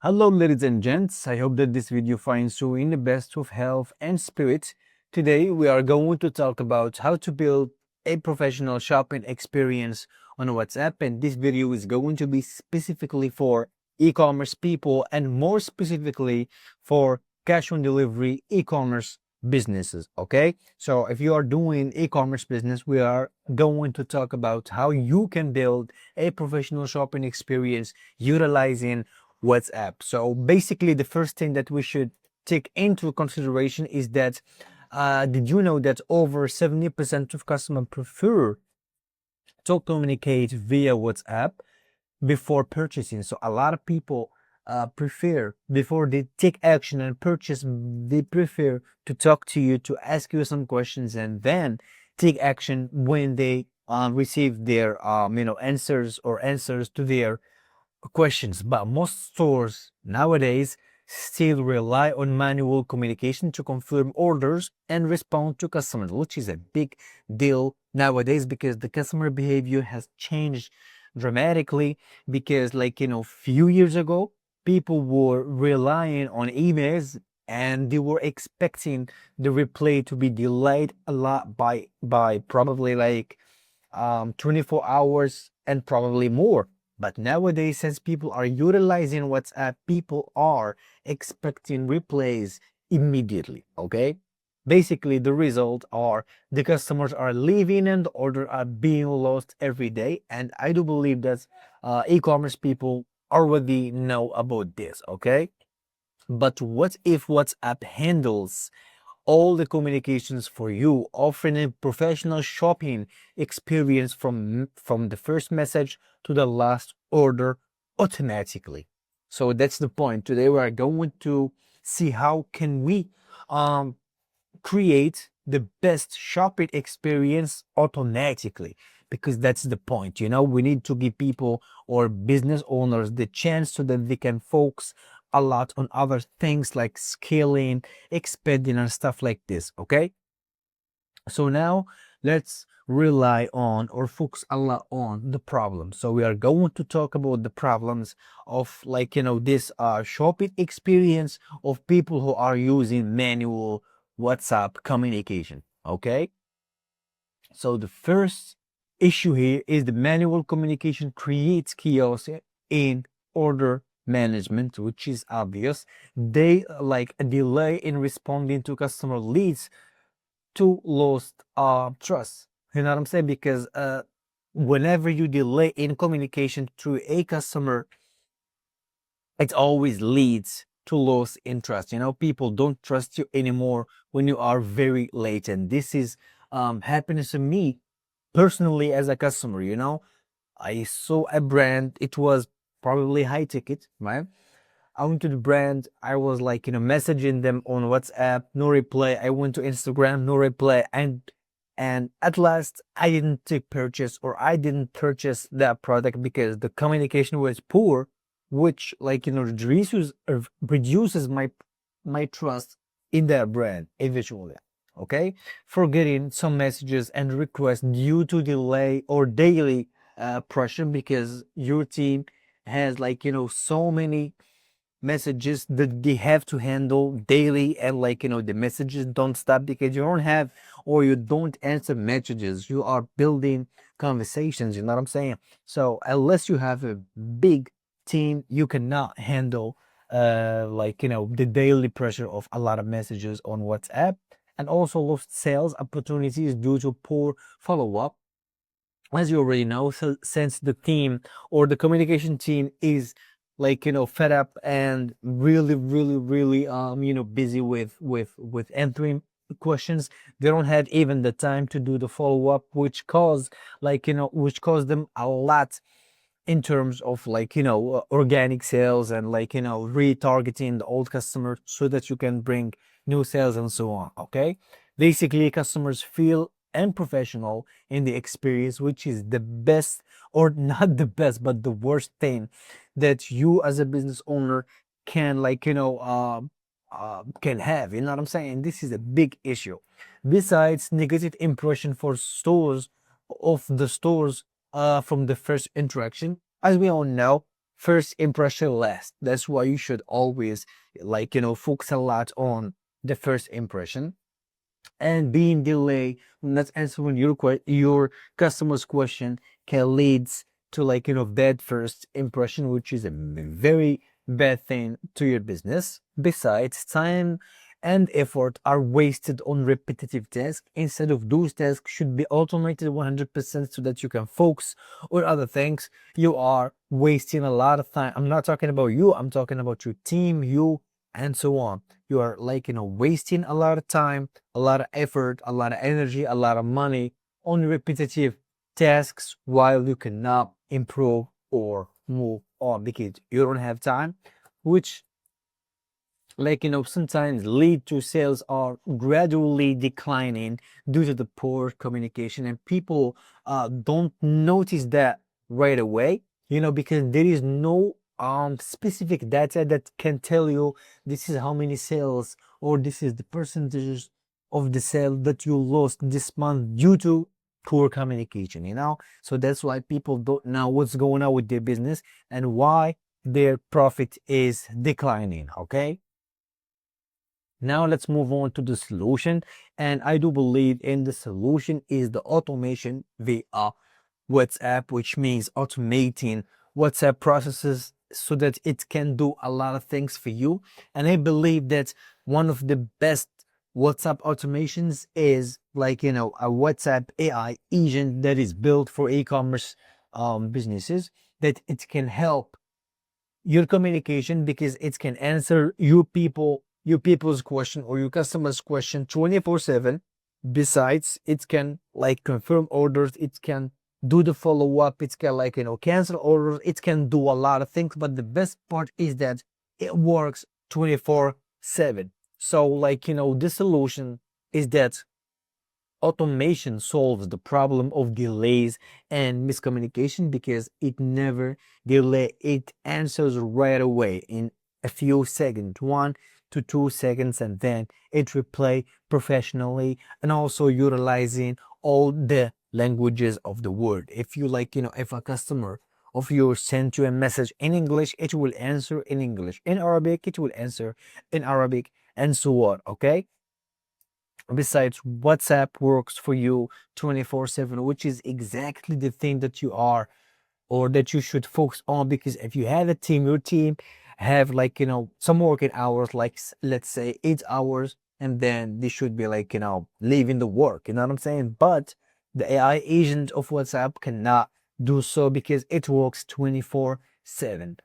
Hello, ladies and gents. I hope that this video finds you in the best of health and spirit. Today, we are going to talk about how to build a professional shopping experience on WhatsApp. And this video is going to be specifically for e-commerce people and more specifically for cash on delivery e-commerce businesses. Okay. So if you are doing e-commerce business, we are going to talk about how you can build a professional shopping experience utilizing WhatsApp. So basically, the first thing that we should take into consideration is that did you know that over 70% of customers prefer to communicate via WhatsApp before purchasing? So a lot of people prefer before they take action and purchase, they prefer to talk to you, to ask you some questions, and then take action when they receive their answers to their questions. But most stores nowadays still rely on manual communication to confirm orders and respond to customers, which is a big deal nowadays because the customer behavior has changed dramatically. Because, few years ago, people were relying on emails and they were expecting the reply to be delayed a lot by probably 24 hours and probably more. But nowadays, since people are utilizing WhatsApp, people are expecting replays immediately. Okay. Basically, the result are the customers are leaving and the order are being lost every day. And I do believe that e-commerce people already know about this. Okay. But what if WhatsApp handles all the communications for you, offering a professional shopping experience from the first message to the last order automatically? So that's the point. Today we are going to see how can we um, create the best shopping experience automatically, because that's the point. We need to give people or business owners the chance so that they can focus a lot on other things like scaling, expanding, and stuff like this. Okay. So now let's rely on or focus a lot on the problem. So we are going to talk about the problems of this shopping experience of people who are using manual WhatsApp communication. Okay. So the first issue here is the manual communication creates chaos in order management, which is obvious. They like a delay in responding to customer leads to lost trust. You know what I'm saying? Because whenever you delay in communication to a customer, it always leads to loss in trust. People don't trust you anymore when you are very late, and this is happening to me personally as a customer. I saw a brand, it was probably high ticket, right? I went to the brand, I was messaging them on WhatsApp, no reply. I went to Instagram, no reply. And at last I didn't take purchase, or I didn't purchase that product because the communication was poor, which reduces my trust in that brand eventually. Okay. Forgetting some messages and requests due to delay or daily pressure, because your team has so many messages that they have to handle daily, and the messages don't stop because you don't have or you don't answer messages, you are building conversations. You know what I'm saying? So unless you have a big team, you cannot handle the daily pressure of a lot of messages on WhatsApp. And also lost sales opportunities due to poor follow-up. As you already know, so since the team or the communication team is fed up and really really really busy with answering questions, they don't have even the time to do the follow-up, which cause them a lot in terms of organic sales and retargeting the old customer so that you can bring new sales and so on. Okay. Basically, customers feel unprofessional in the experience, which is the best, or not the best, but the worst thing that you as a business owner can can have. You know what I'm saying? This is a big issue. Besides, negative impression for stores of the stores from the first interaction. As we all know, first impression last. That's why you should always focus a lot on the first impression. And being delayed, not answering your customer's question can leads to bad first impression, which is a very bad thing to your business. Besides, time and effort are wasted on repetitive tasks instead of those tasks should be automated 100% so that you can focus on other things. You are wasting a lot of time. I'm not talking about you, I'm talking about your team, you, and so on. You are wasting a lot of time, a lot of effort, a lot of energy, a lot of money on repetitive tasks while you cannot improve or move on because you don't have time, which sometimes lead to sales are gradually declining due to the poor communication, and people don't notice that right away, because there is no specific data that can tell you this is how many sales or this is the percentages of the sale that you lost this month due to poor communication. So that's why people don't know what's going on with their business and why their profit is declining. Okay, now let's move on to the solution. And I do believe in the solution is the automation via WhatsApp, which means automating WhatsApp processes so that it can do a lot of things for you. And I believe that one of the best WhatsApp automations is a WhatsApp AI agent that is built for e-commerce businesses, that it can help your communication because it can answer your people's question or your customer's question 24/7. Besides, it can confirm orders, it can do the follow-up, it can cancel orders, it can do a lot of things, but the best part is that it works 24/7. So the solution is that automation solves the problem of delays and miscommunication because it never delay, it answers right away in a few seconds, 1 to 2 seconds, and then it replay professionally and also utilizing all the languages of the world. If you if a customer of yours sent you a message in English, it will answer in English. In Arabic, it will answer in Arabic, and so on. Okay, besides, WhatsApp works for you 24/7, which is exactly the thing that you are or that you should focus on, because if you have a team, your team have some working hours, let's say 8 hours, and then they should be leaving the work, you know what I'm saying? But the AI agent of WhatsApp cannot do so because it works 24/7.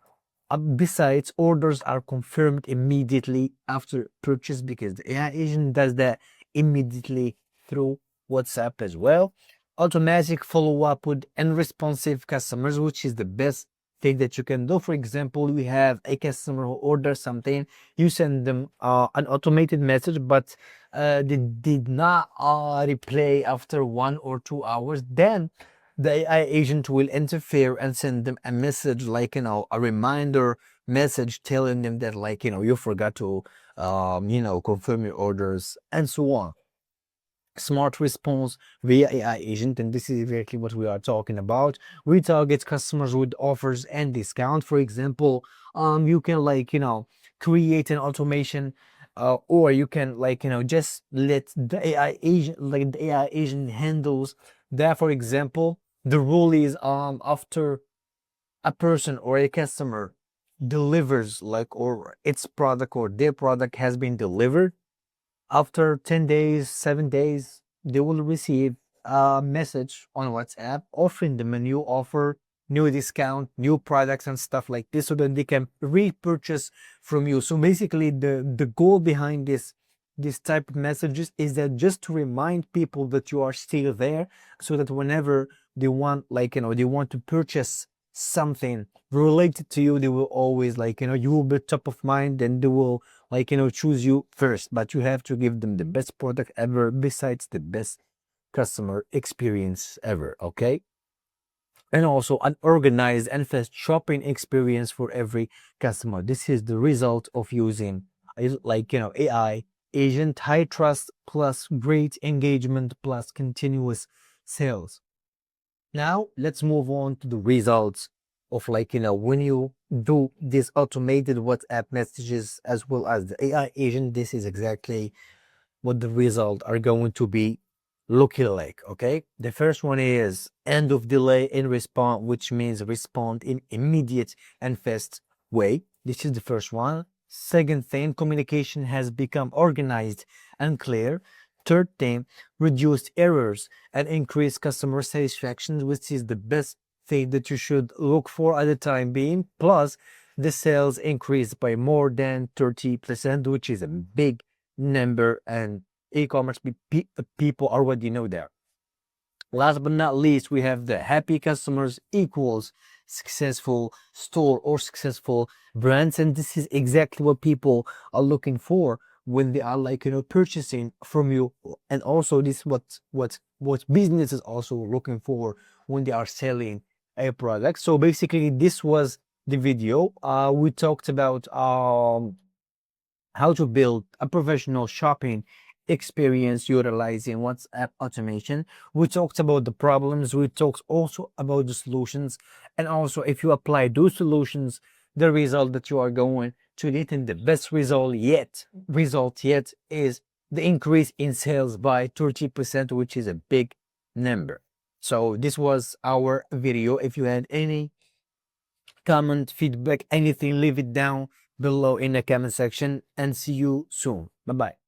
Besides, orders are confirmed immediately after purchase because the AI agent does that immediately through WhatsApp as well. Automatic follow-up with unresponsive customers, which is the best thing that you can do. For example, we have a customer who orders something, you send them an automated message, but they did not reply after 1 or 2 hours. Then the AI agent will interfere and send them a message a reminder message telling them that you forgot to confirm your orders and so on. Smart response via AI agent, and this is exactly what we are talking about. We target customers with offers and discount. For example, you can create an automation, or you can just let the AI agent handles that. For example, the rule is after a person or a customer delivers or its product or their product has been delivered, after 10 days, 7 days, they will receive a message on WhatsApp offering them a new offer, new discount, new products, and stuff like this, so that they can repurchase from you. So basically, the goal behind this type of messages is that just to remind people that you are still there, so that whenever they want they want to purchase something related to you, they will always you will be top of mind, and they will choose you first. But you have to give them the best product ever, besides the best customer experience ever. Okay, and also an organized and fast shopping experience for every customer. This is the result of using AI agent, high trust plus great engagement plus continuous sales. Now let's move on to the results of like, when you do these automated WhatsApp messages as well as the AI agent, this is exactly what the results are going to be looking like. Okay, the first one is end of delay in response, which means respond in immediate and fast way. This is the first one. Second thing, communication has become organized and clear. Third thing, reduced errors and increased customer satisfaction, which is the best thing that you should look for at the time being. Plus, the sales increased by more than 30%, which is a big number, and e-commerce people already know that. Last but not least, we have the happy customers equals successful store or successful brands, and this is exactly what people are looking for when they are like purchasing from you. And also this is what business is also looking for when they are selling a product. So basically this was the video. We talked about how to build a professional shopping experience utilizing WhatsApp automation. We talked about the problems, we talked also about the solutions, and also if you apply those solutions, the result that you are going to get, and the best result yet is the increase in sales by 30%, which is a big number. So this was our video. If you had any comment, feedback, anything, leave it down below in the comment section, and see you soon. Bye bye.